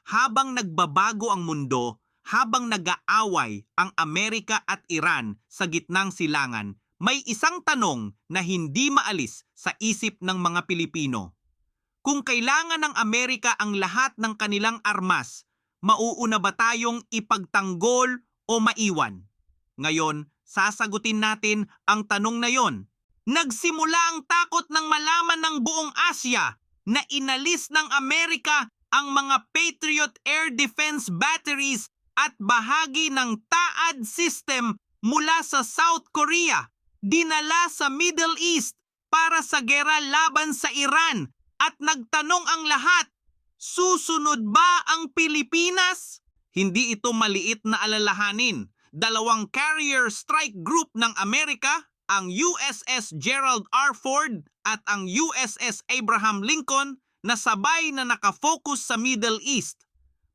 Habang nagbabago ang mundo, habang nag-aaway ang Amerika at Iran sa gitnang silangan, may isang tanong na hindi maalis sa isip ng mga Pilipino. Kung kailangan ng Amerika ang lahat ng kanilang armas, mauuna ba tayong ipagtanggol o maiwan? Ngayon, sasagutin natin ang tanong na yon. Nagsimula ang takot ng malaman ng buong Asya na inalis ng Amerika ang mga Patriot Air Defense Batteries at bahagi ng THAAD system mula sa South Korea, dinala sa Middle East para sa gera laban sa Iran, at nagtanong ang lahat, susunod ba ang Pilipinas? Hindi ito maliit na alalahanin. Dalawang carrier strike group ng Amerika, ang USS Gerald R. Ford at ang USS Abraham Lincoln, na sabay na nakafocus sa Middle East.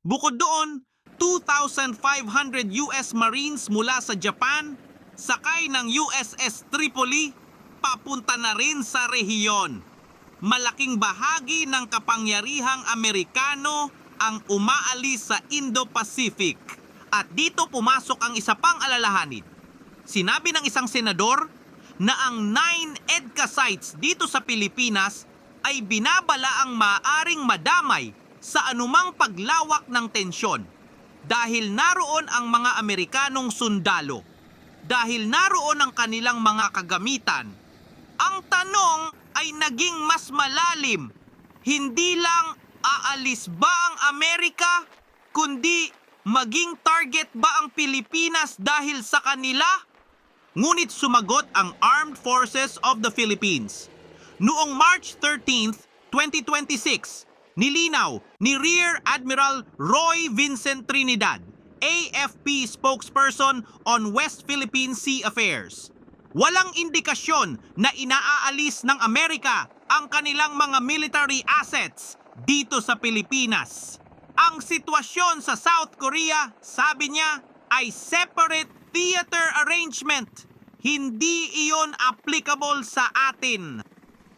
Bukod doon, 2,500 US Marines mula sa Japan, sakay ng USS Tripoli, papunta na rin sa rehiyon. Malaking bahagi ng kapangyarihang Amerikano ang umaalis sa Indo-Pacific. At dito pumasok ang isa pang alalahanin. Sinabi ng isang senador na ang 9 EDCA sites dito sa Pilipinas ay binabala ang maaring madamay sa anumang paglawak ng tensyon. Dahil naroon ang mga Amerikanong sundalo, dahil naroon ang kanilang mga kagamitan, ang tanong ay naging mas malalim. Hindi lang aalis ba ang Amerika, kundi maging target ba ang Pilipinas dahil sa kanila? Ngunit sumagot ang Armed Forces of the Philippines. Noong March 13th, 2026, nilinaw ni Rear Admiral Roy Vincent Trinidad, AFP spokesperson on West Philippine Sea Affairs. Walang indikasyon na inaaalis ng Amerika ang kanilang mga military assets dito sa Pilipinas. Ang sitwasyon sa South Korea, sabi niya, ay separate theater arrangement. Hindi iyon applicable sa atin.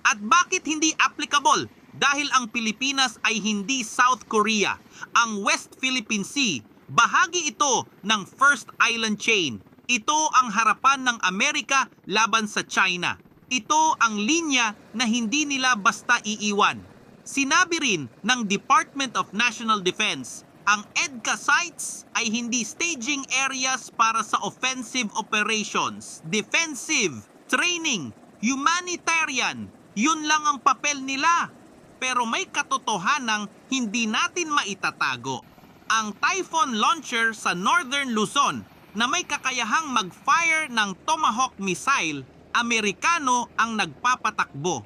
At bakit hindi applicable? Dahil ang Pilipinas ay hindi South Korea. Ang West Philippine Sea, bahagi ito ng First Island Chain. Ito ang harapan ng Amerika laban sa China. Ito ang linya na hindi nila basta iiwan. Sinabi rin ng Department of National Defense, ang EDCA sites ay hindi staging areas para sa offensive operations, defensive, training, humanitarian. Yun lang ang papel nila. Pero may katotohanang hindi natin maitatago. Ang Typhoon launcher sa Northern Luzon na may kakayahang mag-fire ng Tomahawk missile, Amerikano ang nagpapatakbo.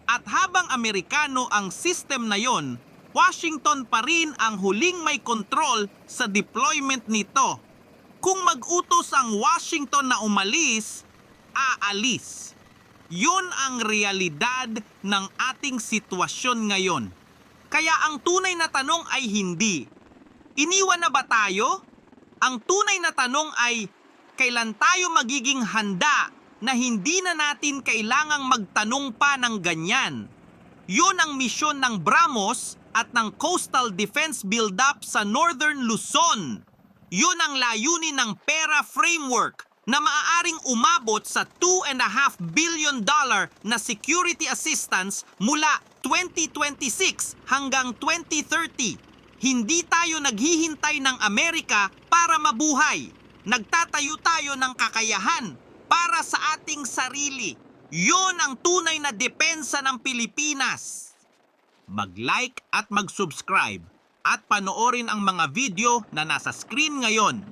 At habang Amerikano ang system na yon, Washington pa rin ang huling may control sa deployment nito. Kung mag-utos ang Washington na umalis, aalis. Yun ang realidad ng ating sitwasyon ngayon. Kaya ang tunay na tanong ay hindi, iniwan na ba tayo? Ang tunay na tanong ay, kailan tayo magiging handa na hindi na natin kailangang magtanong pa ng ganyan? Yun ang misyon ng BrahMos at ng Coastal Defense Build-up sa Northern Luzon. Yun ang layunin ng PERA Framework na maaaring umabot sa $2.5 billion na security assistance mula 2026 hanggang 2030. Hindi tayo naghihintay ng Amerika para mabuhay. Nagtatayo tayo ng kakayahan para sa ating sarili. Yun ang tunay na depensa ng Pilipinas. Mag-like at mag-subscribe at panoorin ang mga video na nasa screen ngayon.